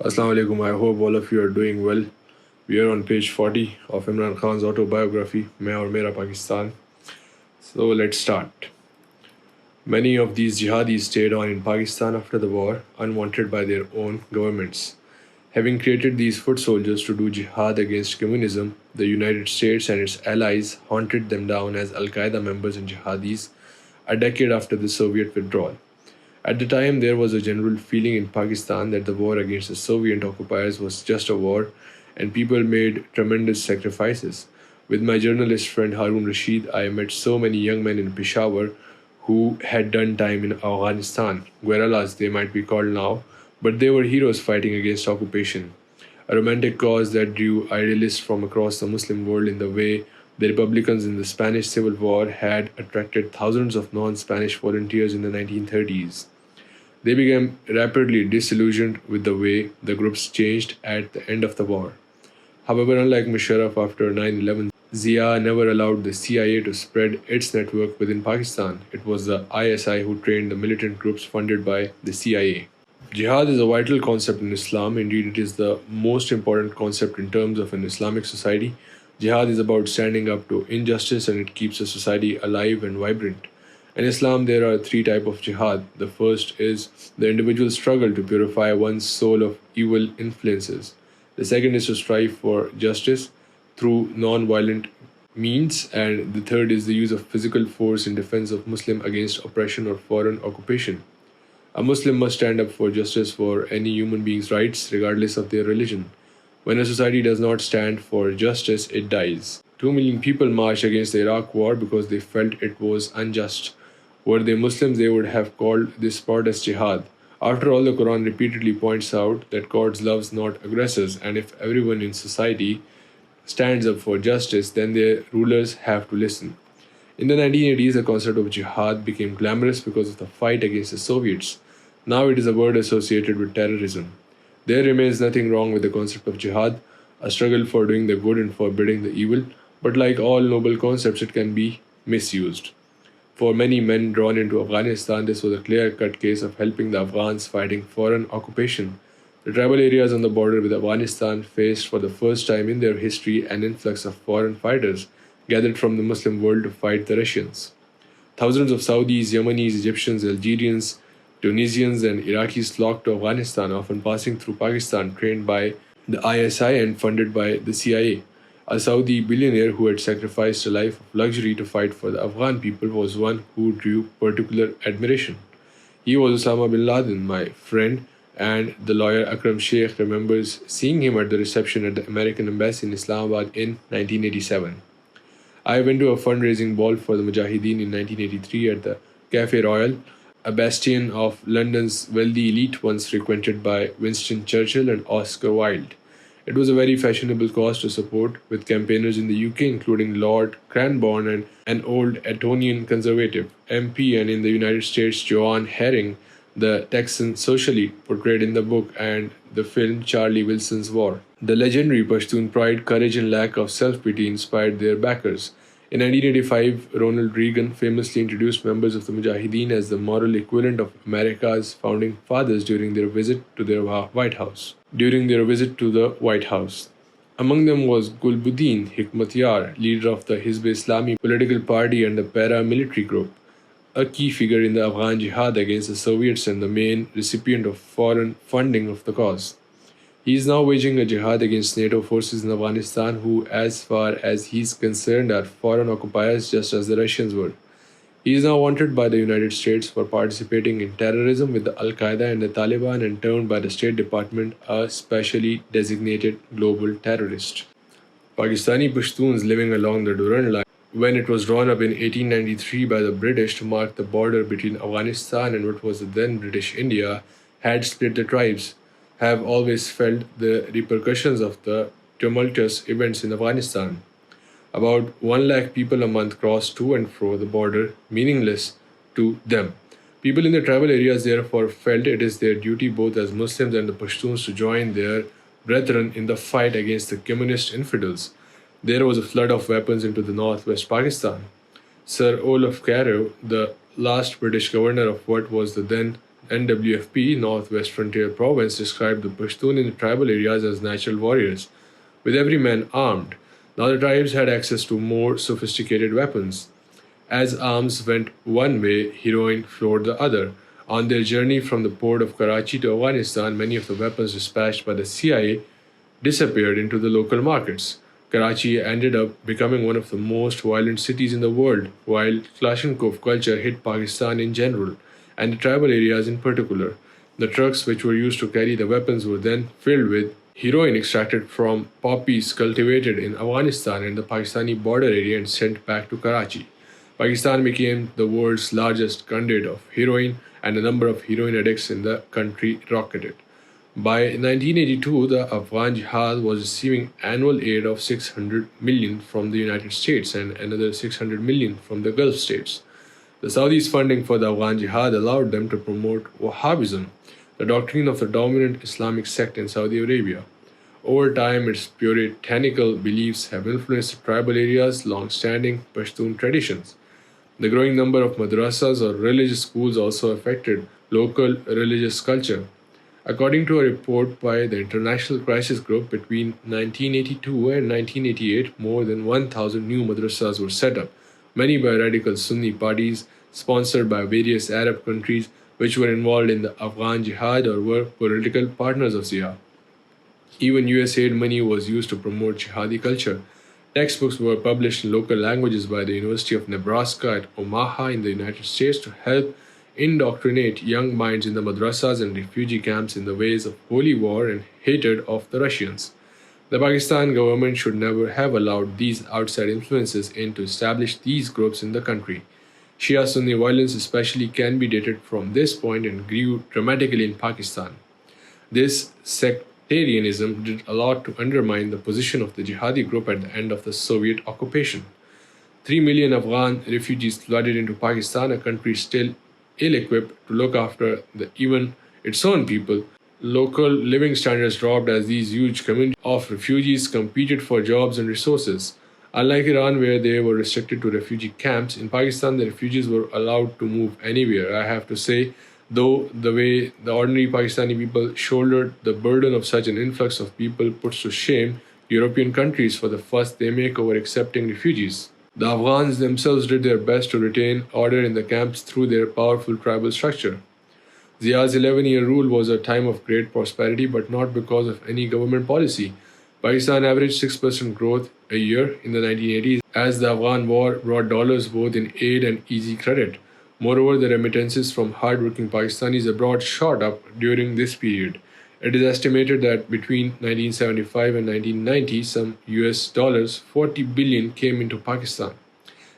Assalamu alaikum. I hope all of you are doing well. We are on page 40 of Imran Khan's autobiography, Main aur Mera Pakistan. So let's start. Many of these jihadis stayed on in Pakistan after the war, unwanted by their own governments. Having created these foot soldiers to do jihad against communism, the United States and its allies hunted them down as Al Qaeda members and jihadis a decade after the Soviet withdrawal. At the time, there was a general feeling in Pakistan that the war against the Soviet occupiers was just a war, and people made tremendous sacrifices. With my journalist friend Harun Rashid, I met so many young men in Peshawar who had done time in Afghanistan, guerrillas they might be called now, but they were heroes fighting against occupation. A romantic cause that drew idealists from across the Muslim world in the way the Republicans in the Spanish Civil War had attracted thousands of non Spanish volunteers in the 1930s. They became rapidly disillusioned with the way the groups changed at the end of the war. However, unlike Musharraf after 9/11, Zia never allowed the CIA to spread its network within Pakistan. It was the ISI who trained the militant groups funded by the CIA. Jihad is a vital concept in Islam. Indeed, it is the most important concept in terms of an Islamic society. Jihad is about standing up to injustice and it keeps a society alive and vibrant. In Islam, there are three types of jihad. The first is the individual struggle to purify one's soul of evil influences. The second is to strive for justice through non-violent means. And the third is the use of physical force in defense of Muslim against oppression or foreign occupation. A Muslim must stand up for justice for any human being's rights, regardless of their religion. When a society does not stand for justice, it dies. 2 million people marched against the Iraq war because they felt it was unjust. Were they Muslims, they would have called this protest jihad. After all, the Quran repeatedly points out that God loves not aggressors, and if everyone in society stands up for justice, then their rulers have to listen. In the 1980s, the concept of jihad became glamorous because of the fight against the Soviets. Now it is a word associated with terrorism. There remains nothing wrong with the concept of jihad, a struggle for doing the good and forbidding the evil, but like all noble concepts, it can be misused. For many men drawn into Afghanistan, this was a clear-cut case of helping the Afghans fighting foreign occupation. The tribal areas on the border with Afghanistan faced for the first time in their history an influx of foreign fighters gathered from the Muslim world to fight the Russians. Thousands of Saudis, Yemenis, Egyptians, Algerians, Tunisians, and Iraqis flocked to Afghanistan, often passing through Pakistan, trained by the ISI and funded by the CIA. A Saudi billionaire who had sacrificed a life of luxury to fight for the Afghan people was one who drew particular admiration. He was Osama bin Laden, my friend, and the lawyer Akram Sheikh remembers seeing him at the reception at the American Embassy in Islamabad in 1987. I went to a fundraising ball for the Mujahideen in 1983 at the Café Royal, a bastion of London's wealthy elite once frequented by Winston Churchill and Oscar Wilde. It was a very fashionable cause to support, with campaigners in the UK including Lord Cranborne and an old Etonian Conservative MP, and in the United States Joan Herring, the Texan socialite portrayed in the book and the film Charlie Wilson's War. The legendary Pashtun pride, courage and lack of self-pity inspired their backers. In 1985, Ronald Reagan famously introduced members of the Mujahideen as the moral equivalent of America's founding fathers during their visit to the White House. Among them was Gulbuddin Hikmatyar, leader of the Hizb-e-Islami political party and the paramilitary group, a key figure in the Afghan jihad against the Soviets and the main recipient of foreign funding of the cause. He is now waging a jihad against NATO forces in Afghanistan who, as far as he is concerned, are foreign occupiers just as the Russians were. He is now wanted by the United States for participating in terrorism with the Al-Qaeda and the Taliban and termed by the State Department a specially designated global terrorist. Pakistani Pashtuns living along the Durand Line, when it was drawn up in 1893 by the British to mark the border between Afghanistan and what was the then British India, had split the tribes, have always felt the repercussions of the tumultuous events in Afghanistan. About 1 lakh people a month cross to and fro the border, meaningless to them. People in the tribal areas therefore felt it is their duty both as Muslims and the Pashtuns to join their brethren in the fight against the communist infidels. There was a flood of weapons into the northwest Pakistan. Sir Olaf Carew, the last British governor of what was the then NWFP, Northwest Frontier Province, described the Pashtun in the tribal areas as natural warriors, with every man armed. Now the tribes had access to more sophisticated weapons. As arms went one way, heroine flowed the other. On their journey from the port of Karachi to Afghanistan, many of the weapons dispatched by the CIA disappeared into the local markets. Karachi ended up becoming one of the most violent cities in the world, while Kalashnikov culture hit Pakistan in general, and the tribal areas in particular. The trucks which were used to carry the weapons were then filled with heroin extracted from poppies cultivated in Afghanistan and the Pakistani border area and sent back to Karachi. Pakistan became the world's largest conduit of heroin, and the number of heroin addicts in the country rocketed. By 1982, the Afghan Jihad was receiving annual aid of 600 million from the United States and another 600 million from the Gulf states. The Saudis' funding for the Afghan Jihad allowed them to promote Wahhabism, the doctrine of the dominant Islamic sect in Saudi Arabia. Over time, its puritanical beliefs have influenced the tribal areas' long-standing Pashtun traditions. The growing number of madrasas or religious schools also affected local religious culture. According to a report by the International Crisis Group, between 1982 and 1988, more than 1,000 new madrasas were set up, many by radical Sunni parties sponsored by various Arab countries which were involved in the Afghan Jihad or were political partners of Zia. Even USAID money was used to promote jihadi culture. Textbooks were published in local languages by the University of Nebraska at Omaha in the United States to help indoctrinate young minds in the madrasas and refugee camps in the ways of holy war and hatred of the Russians. The Pakistan government should never have allowed these outside influences in to establish these groups in the country. Shia-Sunni violence especially can be dated from this point and grew dramatically in Pakistan. This sectarianism did a lot to undermine the position of the jihadi group at the end of the Soviet occupation. 3 million Afghan refugees flooded into Pakistan, a country still ill-equipped to look after even its own people. Local living standards dropped as these huge communities of refugees competed for jobs and resources. Unlike Iran, where they were restricted to refugee camps, in Pakistan the refugees were allowed to move anywhere. I have to say, though, the way the ordinary Pakistani people shouldered the burden of such an influx of people puts to shame European countries for the fuss they make over accepting refugees. The Afghans themselves did their best to retain order in the camps through their powerful tribal structure. Zia's 11-year rule was a time of great prosperity, but not because of any government policy. Pakistan averaged 6% growth a year in the 1980s as the Afghan war brought dollars both in aid and easy credit. Moreover, the remittances from hard-working Pakistanis abroad shot up during this period. It is estimated that between 1975 and 1990, some US dollars 40 billion came into Pakistan.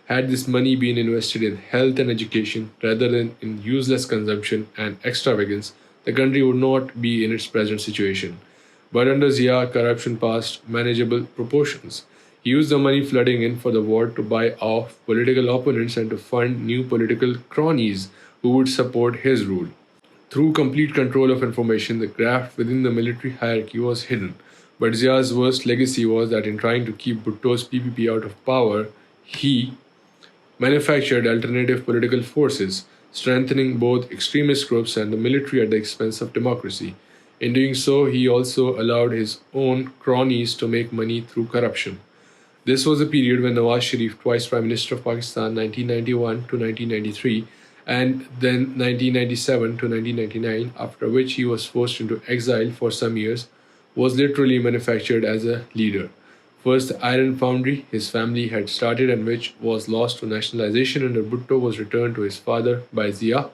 Had this money been invested in health and education rather than in useless consumption and extravagance, the country would not be in its present situation. But under Zia, corruption passed manageable proportions. He used the money flooding in for the war to buy off political opponents and to fund new political cronies who would support his rule. Through complete control of information, the graft within the military hierarchy was hidden. But Zia's worst legacy was that in trying to keep Bhutto's PPP out of power, he manufactured alternative political forces, strengthening both extremist groups and the military at the expense of democracy. In doing so, he also allowed his own cronies to make money through corruption. This was a period when Nawaz Sharif, twice Prime Minister of Pakistan 1991 to 1993, and then 1997 to 1999, after which he was forced into exile for some years, was literally manufactured as a leader. First, the iron foundry his family had started and which was lost to nationalization under Bhutto was returned to his father by Zia.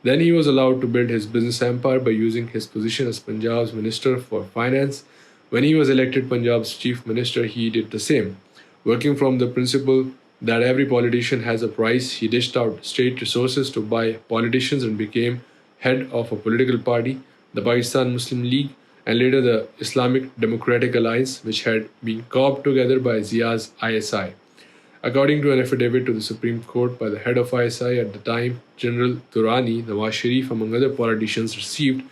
Then he was allowed to build his business empire by using his position as Punjab's Minister for Finance. When he was elected Punjab's Chief Minister, he did the same. Working from the principle that every politician has a price, he dished out state resources to buy politicians and became head of a political party, the Pakistan Muslim League, and later the Islamic Democratic Alliance, which had been cobbled together by Zia's ISI. According to an affidavit to the Supreme Court by the head of ISI at the time, General Durrani, Nawaz Sharif, among other politicians, received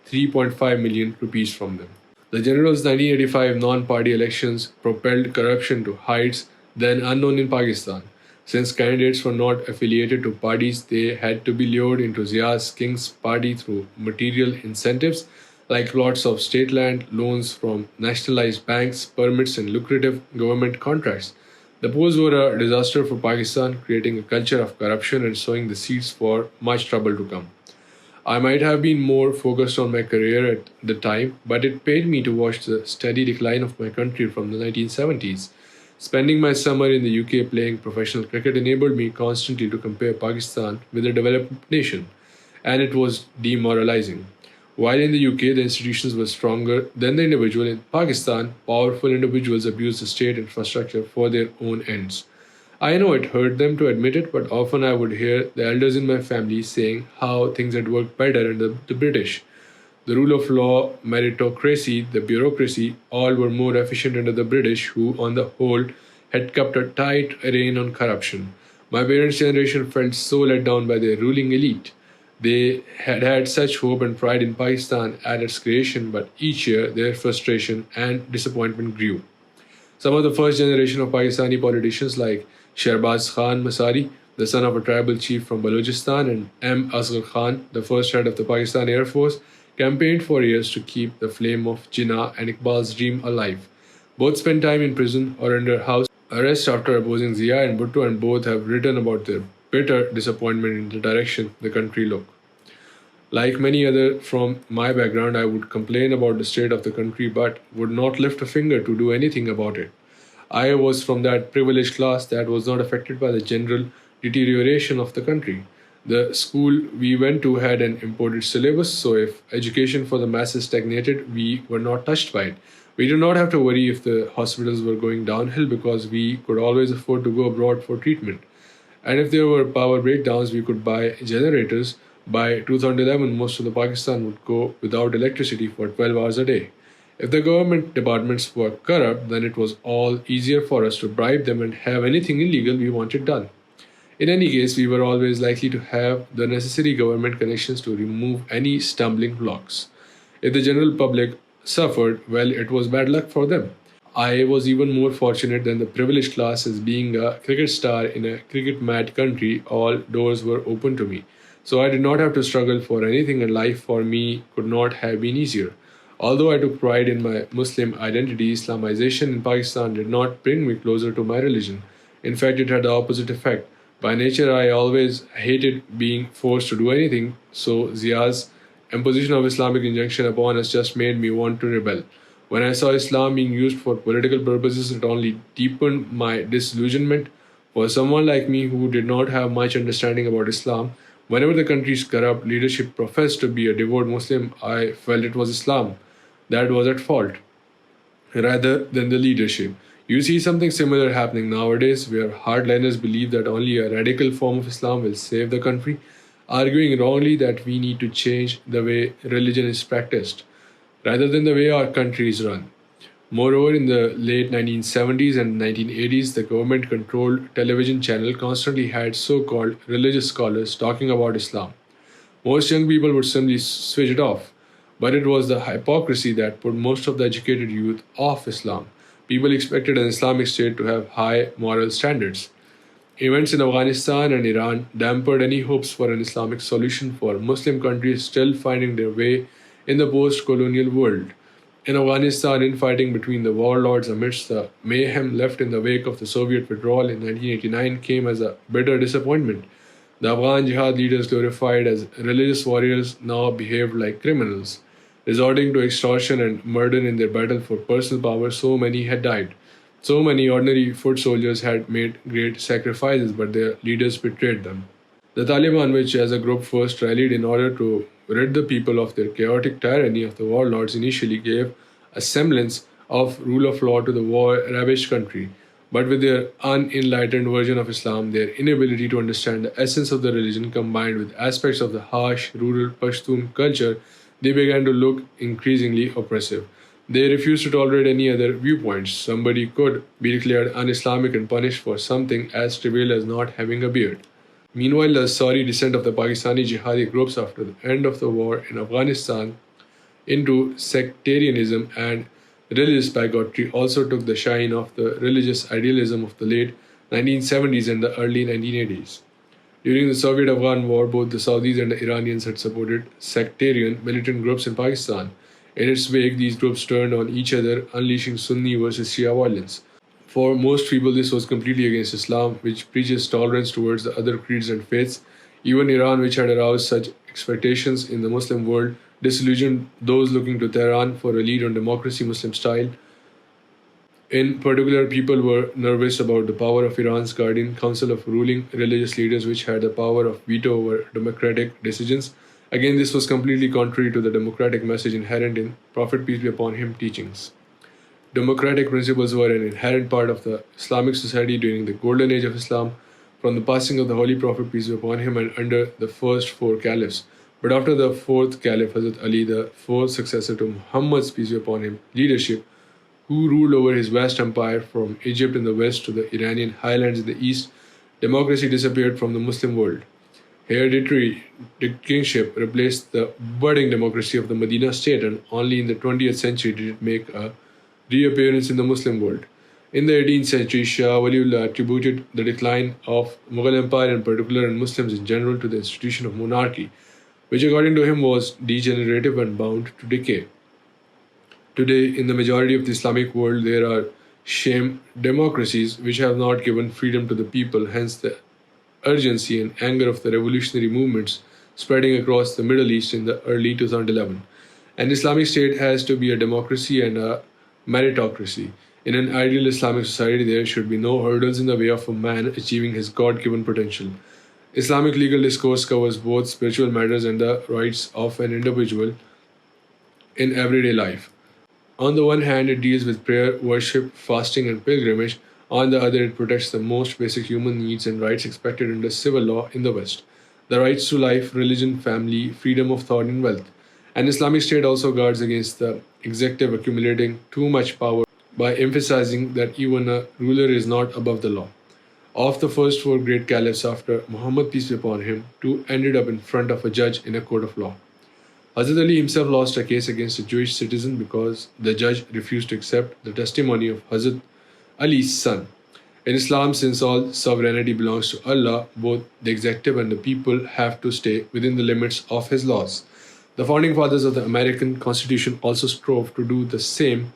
3.5 million rupees from them. The general's 1985 non-party elections propelled corruption to heights then unknown in Pakistan. Since candidates were not affiliated to parties, they had to be lured into Zia's King's party through material incentives like lots of state land, loans from nationalized banks, permits, and lucrative government contracts. The polls were a disaster for Pakistan, creating a culture of corruption and sowing the seeds for much trouble to come. I might have been more focused on my career at the time, but it pained me to watch the steady decline of my country from the 1970s. Spending my summer in the UK playing professional cricket enabled me constantly to compare Pakistan with a developed nation, and it was demoralizing. While in the UK the institutions were stronger than the individual, in Pakistan, powerful individuals abused the state infrastructure for their own ends. I know it hurt them to admit it, but often I would hear the elders in my family saying how things had worked better under the British. The rule of law, meritocracy, the bureaucracy, all were more efficient under the British, who, on the whole, had kept a tight rein on corruption. My parents' generation felt so let down by their ruling elite. They had had such hope and pride in Pakistan at its creation, but each year their frustration and disappointment grew. Some of the first generation of Pakistani politicians like Shehbaz Khan Masari, the son of a tribal chief from Balochistan, and M. Asghar Khan, the first head of the Pakistan Air Force, campaigned for years to keep the flame of Jinnah and Iqbal's dream alive. Both spent time in prison or under house arrest after opposing Zia and Bhutto, and both have written about their bitter disappointment in the direction the country looked. Like many other from my background, I would complain about the state of the country but would not lift a finger to do anything about it. I was from that privileged class that was not affected by the general deterioration of the country. The school we went to had an imported syllabus, so if education for the masses stagnated, we were not touched by it. We did not have to worry if the hospitals were going downhill because we could always afford to go abroad for treatment. And if there were power breakdowns, we could buy generators. By 2011, most of the Pakistan would go without electricity for 12 hours a day. If the government departments were corrupt, then it was all easier for us to bribe them and have anything illegal we wanted done. In any case, we were always likely to have the necessary government connections to remove any stumbling blocks. If the general public suffered, well, it was bad luck for them. I was even more fortunate than the privileged class as being a cricket star in a cricket mad country, all doors were open to me. So I did not have to struggle for anything, and life for me could not have been easier. Although I took pride in my Muslim identity, Islamization in Pakistan did not bring me closer to my religion. In fact, it had the opposite effect. By nature, I always hated being forced to do anything, so Zia's imposition of Islamic injunction upon us just made me want to rebel. When I saw Islam being used for political purposes, it only deepened my disillusionment. For someone like me who did not have much understanding about Islam, whenever the country's corrupt leadership professed to be a devout Muslim, I felt it was Islam that was at fault, rather than the leadership. You see something similar happening nowadays, where hardliners believe that only a radical form of Islam will save the country, arguing wrongly that we need to change the way religion is practiced, rather than the way our country is run. Moreover, in the late 1970s and 1980s, the government controlled television channel constantly had so called religious scholars talking about Islam. Most young people would simply switch it off, but it was the hypocrisy that put most of the educated youth off Islam. People expected an Islamic state to have high moral standards. Events in Afghanistan and Iran dampened any hopes for an Islamic solution for Muslim countries still finding their way in the post colonial world. In Afghanistan, infighting between the warlords amidst the mayhem left in the wake of the Soviet withdrawal in 1989 came as a bitter disappointment. The Afghan jihad leaders, glorified as religious warriors, now behaved like criminals. Resorting to extortion and murder in their battle for personal power, so many had died. So many ordinary foot soldiers had made great sacrifices, but their leaders betrayed them. The Taliban, which as a group first rallied in order to rid the people of their chaotic tyranny of the warlords, initially gave a semblance of rule of law to the war-ravaged country. But with their unenlightened version of Islam, their inability to understand the essence of the religion combined with aspects of the harsh, rural Pashtun culture, they began to look increasingly oppressive. They refused to tolerate any other viewpoints. Somebody could be declared un-Islamic and punished for something as trivial as not having a beard. Meanwhile, the sorry descent of the Pakistani jihadi groups after the end of the war in Afghanistan into sectarianism and religious bigotry also took the shine of the religious idealism of the late 1970s and the early 1980s. During the Soviet-Afghan War, both the Saudis and the Iranians had supported sectarian militant groups in Pakistan. In its wake, these groups turned on each other, unleashing Sunni versus Shia violence. For most people, this was completely against Islam, which preaches tolerance towards the other creeds and faiths. Even Iran, which had aroused such expectations in the Muslim world, disillusioned those looking to Tehran for a lead on democracy Muslim style. In particular, people were nervous about the power of Iran's Guardian Council of ruling religious leaders, which had the power of veto over democratic decisions. Again, this was completely contrary to the democratic message inherent in Prophet peace be upon him teachings. Democratic principles were an inherent part of the Islamic society during the golden age of Islam, from the passing of the Holy Prophet peace be upon him and under the first four caliphs. But after the fourth caliph, Hazrat Ali, the fourth successor to Muhammad's peace be upon him leadership, who ruled over his vast empire from Egypt in the west to the Iranian highlands in the east, democracy disappeared from the Muslim world. Hereditary kingship replaced the budding democracy of the Medina state, and only in the 20th century did it make a reappearance in the Muslim world. In the 18th century, Shah Waliullah attributed the decline of Mughal Empire in particular and Muslims in general to the institution of monarchy, which according to him was degenerative and bound to decay. Today, in the majority of the Islamic world, there are sham democracies which have not given freedom to the people, hence the urgency and anger of the revolutionary movements spreading across the Middle East in the early 2011. An Islamic state has to be a democracy and a meritocracy. In an ideal Islamic society, there should be no hurdles in the way of a man achieving his God-given potential. Islamic legal discourse covers both spiritual matters and the rights of an individual in everyday life. On the one hand, it deals with prayer, worship, fasting, and pilgrimage. On the other, it protects the most basic human needs and rights expected under civil law in the West: the rights to life, religion, family, freedom of thought, and wealth. An Islamic state also guards against the executive accumulating too much power by emphasizing that even a ruler is not above the law. Of the first four great caliphs after Muhammad, peace be upon him, two ended up in front of a judge in a court of law. Hazrat Ali himself lost a case against a Jewish citizen because the judge refused to accept the testimony of Hazrat Ali's son. In Islam, since all sovereignty belongs to Allah, both the executive and the people have to stay within the limits of His laws. The founding fathers of the American Constitution also strove to do the same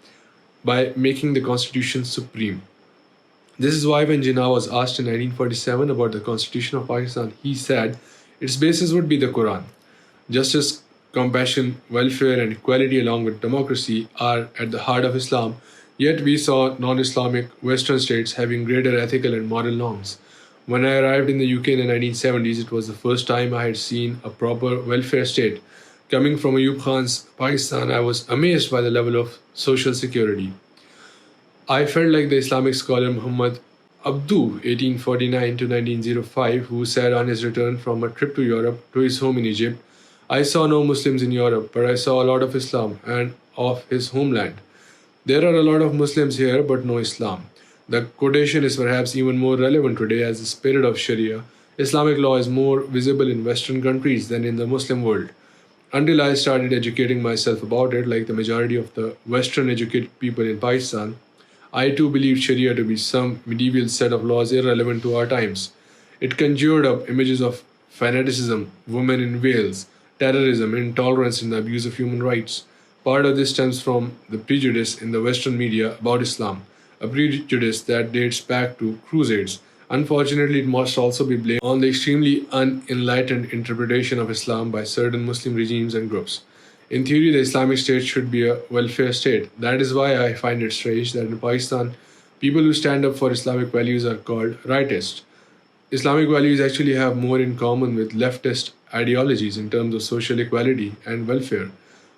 by making the Constitution supreme. This is why when Jinnah was asked in 1947 about the Constitution of Pakistan, he said its basis would be the Quran. Justice, compassion, welfare, and equality along with democracy are at the heart of Islam, yet we saw non-Islamic Western states having greater ethical and moral norms. When I arrived in the UK in the 1970s, it was the first time I had seen a proper welfare state. Coming from Ayub Khan's Pakistan, I was amazed by the level of social security. I felt like the Islamic scholar Muhammad Abdu, 1849 to 1905, who said on his return from a trip to Europe to his home in Egypt, "I saw no Muslims in Europe, but I saw a lot of Islam and of his homeland. There are a lot of Muslims here, but no Islam." The quotation is perhaps even more relevant today as the spirit of Sharia, Islamic law, is more visible in Western countries than in the Muslim world. Until I started educating myself about it, like the majority of the Western educated people in Pakistan, I too believed Sharia to be some medieval set of laws irrelevant to our times. It conjured up images of fanaticism, women in veils, terrorism, intolerance, and the abuse of human rights. Part of this stems from the prejudice in the Western media about Islam, a prejudice that dates back to Crusades. Unfortunately, it must also be blamed on the extremely unenlightened interpretation of Islam by certain Muslim regimes and groups. In theory, the Islamic State should be a welfare state. That is why I find it strange that in Pakistan, people who stand up for Islamic values are called rightists. Islamic values actually have more in common with leftist ideologies in terms of social equality and welfare.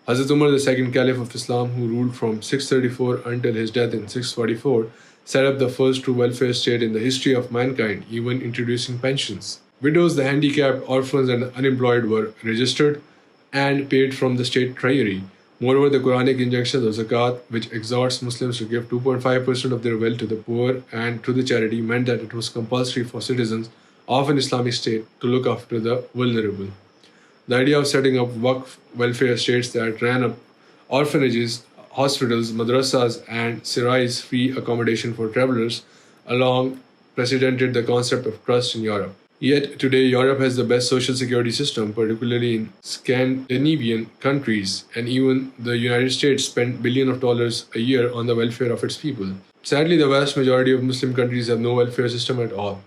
Hazrat Umar, the second Caliph of Islam, who ruled from 634 until his death in 644, set up the first true welfare state in the history of mankind, even introducing pensions. Widows, the handicapped, orphans, and the unemployed were registered and paid from the state treasury. Moreover, the Quranic injunction of zakat, which exhorts Muslims to give 2.5% of their wealth to the poor and to the charity, meant that it was compulsory for citizens of an Islamic state to look after the vulnerable. The idea of setting up Waqf welfare states that ran up orphanages, hospitals, madrasas, and sirais, free accommodation for travelers, along unprecedented the concept of trust in Europe. Yet today, Europe has the best social security system, particularly in Scandinavian countries, and even the United States spend billions of dollars a year on the welfare of its people. Sadly, the vast majority of Muslim countries have no welfare system at all.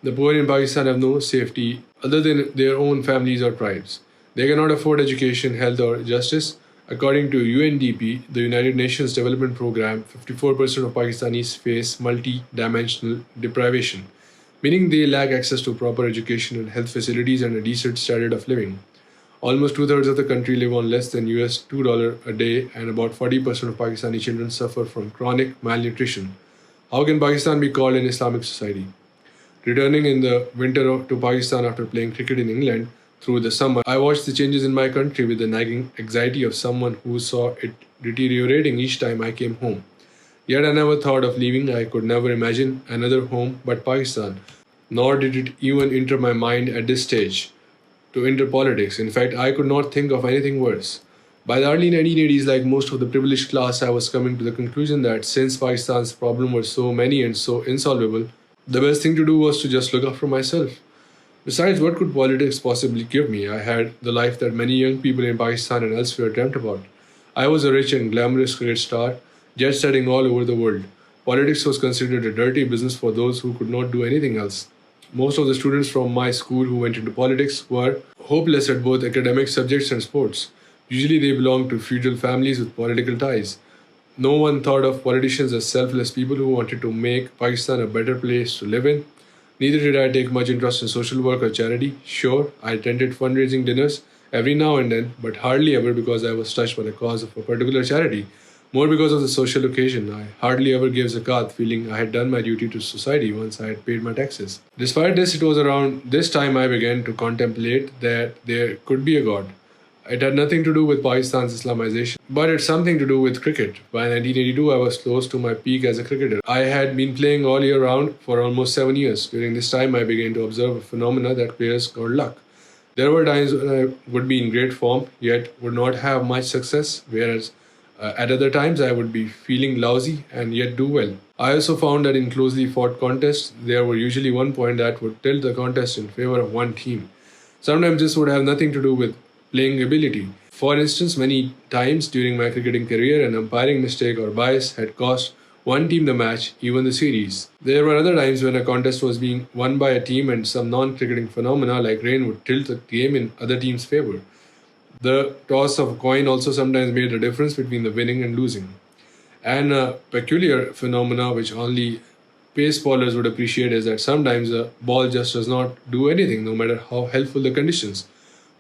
The poor in Pakistan have no safety other than their own families or tribes. They cannot afford education, health, or justice. According to UNDP, the United Nations Development Programme, 54% of Pakistanis face multi-dimensional deprivation, meaning they lack access to proper education and health facilities and a decent standard of living. Almost two-thirds of the country live on less than US $2 a day, and about 40% of Pakistani children suffer from chronic malnutrition. How can Pakistan be called an Islamic society? Returning in the winter to Pakistan after playing cricket in England through the summer, I watched the changes in my country with the nagging anxiety of someone who saw it deteriorating each time I came home. Yet I never thought of leaving. I could never imagine another home but Pakistan, nor did it even enter my mind at this stage to enter politics. In fact, I could not think of anything worse. By the early 1980s, like most of the privileged class, I was coming to the conclusion that since Pakistan's problems were so many and so insolvable, the best thing to do was to just look after myself. Besides, what could politics possibly give me? I had the life that many young people in Pakistan and elsewhere dreamt about. I was a rich and glamorous cricket star, jet setting all over the world. Politics was considered a dirty business for those who could not do anything else. Most of the students from my school who went into politics were hopeless at both academic subjects and sports. Usually they belonged to feudal families with political ties. No one thought of politicians as selfless people who wanted to make Pakistan a better place to live in. Neither did I take much interest in social work or charity. Sure, I attended fundraising dinners every now and then, but hardly ever because I was touched by the cause of a particular charity. More because of the social occasion. I hardly ever gave zakat, feeling I had done my duty to society once I had paid my taxes. Despite this, it was around this time I began to contemplate that there could be a God. It had nothing to do with Pakistan's Islamization, but it's something to do with cricket. By 1982, I was close to my peak as a cricketer. I had been playing all year round for almost 7 years. During this time, I began to observe a phenomena that players called luck. There were times when I would be in great form, yet would not have much success, whereas at other times, I would be feeling lousy and yet do well. I also found that in closely fought contests, there were usually one point that would tilt the contest in favor of one team. Sometimes this would have nothing to do with playing ability. For instance, many times during my cricketing career, an umpiring mistake or bias had cost one team the match, even the series. There were other times when a contest was being won by a team and some non-cricketing phenomena like rain would tilt the game in other team's favor. The toss of a coin also sometimes made the difference between the winning and losing. And a peculiar phenomena which only pace bowlers would appreciate is that sometimes a ball just does not do anything no matter how helpful the conditions,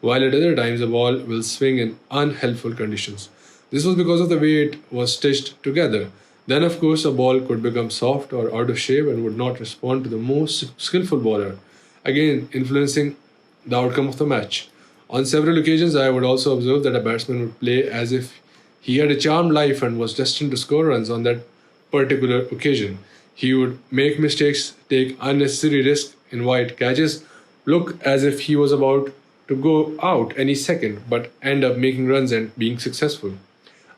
while at other times a ball will swing in unhelpful conditions. This was because of the way it was stitched together. Then of course a ball could become soft or out of shape and would not respond to the most skillful bowler, again influencing the outcome of the match. On several occasions, I would also observe that a batsman would play as if he had a charmed life and was destined to score runs on that particular occasion. He would make mistakes, take unnecessary risks in wide catches, look as if he was about to go out any second, but end up making runs and being successful.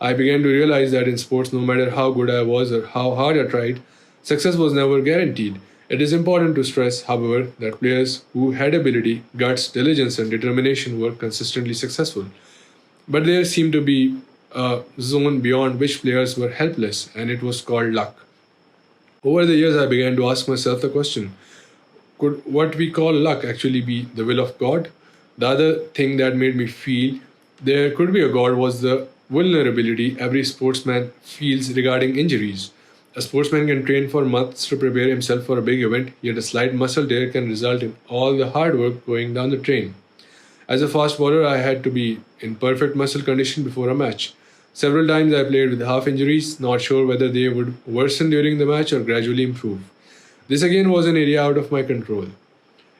I began to realize that in sports, no matter how good I was or how hard I tried, success was never guaranteed. It is important to stress, however, that players who had ability, guts, diligence, and determination were consistently successful. But there seemed to be a zone beyond which players were helpless, and it was called luck. Over the years, I began to ask myself the question, could what we call luck actually be the will of God? The other thing that made me feel there could be a God was the vulnerability every sportsman feels regarding injuries. A sportsman can train for months to prepare himself for a big event, yet a slight muscle tear can result in all the hard work going down the drain. As a fast bowler, I had to be in perfect muscle condition before a match. Several times I played with half injuries, not sure whether they would worsen during the match or gradually improve. This again was an area out of my control.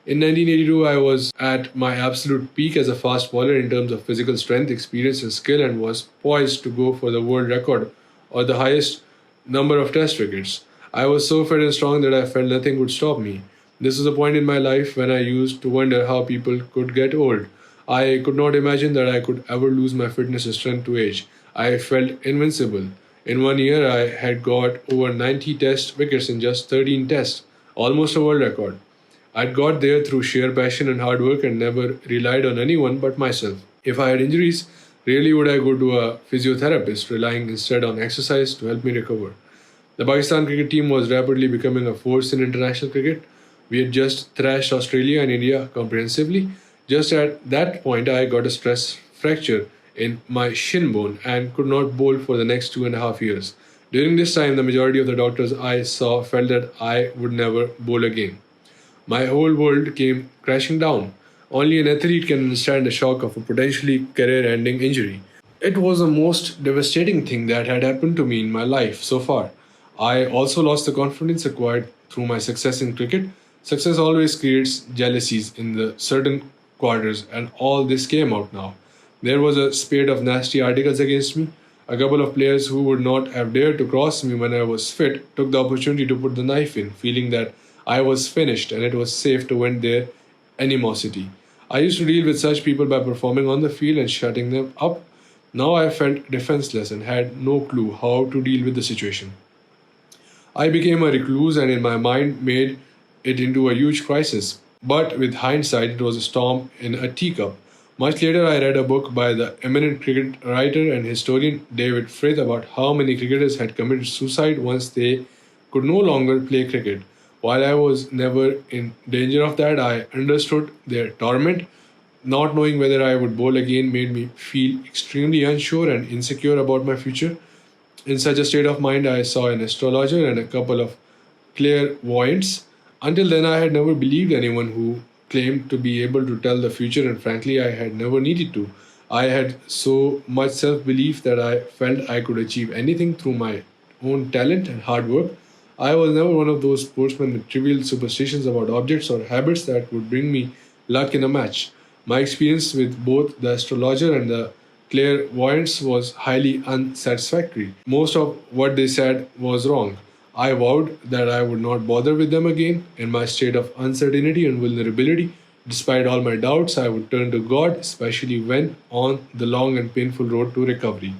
In 1982, I was at my absolute peak as a fast bowler in terms of physical strength, experience, and skill, and was poised to go for the world record or the highest number of test wickets. I was so fit and strong that I felt nothing would stop me. This was a point in my life when I used to wonder how people could get old. I could not imagine that I could ever lose my fitness and strength to age. I felt invincible. In 1 year, I had got over 90 test wickets in just 13 tests. almost a world record. I'd got there through sheer passion and hard work and never relied on anyone but myself. If I had injuries, rarely would I go to a physiotherapist, relying instead on exercise to help me recover. The Pakistan cricket team was rapidly becoming a force in international cricket. We had just thrashed Australia and India comprehensively. Just at that point, I got a stress fracture in my shin bone and could not bowl for the next 2.5 years. During this time, the majority of the doctors I saw felt that I would never bowl again. My whole world came crashing down. Only an athlete can understand the shock of a potentially career ending injury. It was the most devastating thing that had happened to me in my life so far. I also lost the confidence acquired through my success in cricket. Success always creates jealousies in the certain quarters, and all this came out now. There was a spate of nasty articles against me. A couple of players who would not have dared to cross me when I was fit took the opportunity to put the knife in, feeling that I was finished and it was safe to vent their animosity. I used to deal with such people by performing on the field and shutting them up. Now I felt defenseless and had no clue how to deal with the situation. I became a recluse and in my mind made it into a huge crisis. But with hindsight, it was a storm in a teacup. Much later, I read a book by the eminent cricket writer and historian David Frith about how many cricketers had committed suicide once they could no longer play cricket. While I was never in danger of that, I understood their torment. Not knowing whether I would bowl again made me feel extremely unsure and insecure about my future. In such a state of mind, I saw an astrologer and a couple of clairvoyants. Until then, I had never believed anyone who claimed to be able to tell the future, and frankly, I had never needed to. I had so much self belief that I felt I could achieve anything through my own talent and hard work. I was never one of those sportsmen with trivial superstitions about objects or habits that would bring me luck in a match. My experience with both the astrologer and the clairvoyants was highly unsatisfactory. Most of what they said was wrong. I vowed that I would not bother with them again. In my state of uncertainty and vulnerability, despite all my doubts, I would turn to God, especially when on the long and painful road to recovery.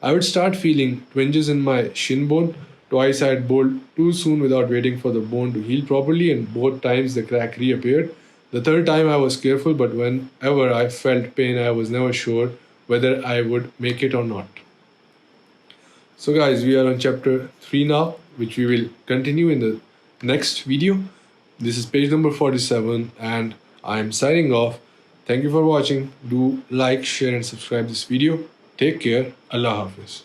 I would start feeling twinges in my shin bone. Twice I had bowled too soon without waiting for the bone to heal properly, and both times the crack reappeared. The third time I was careful, but whenever I felt pain, I was never sure whether I would make it or not. So, guys, we are on chapter 3 now, which we will continue in the next video. This is page number 47, and I am signing off. Thank you for watching. Do like, share, and subscribe this video. Take care. Allah Hafiz.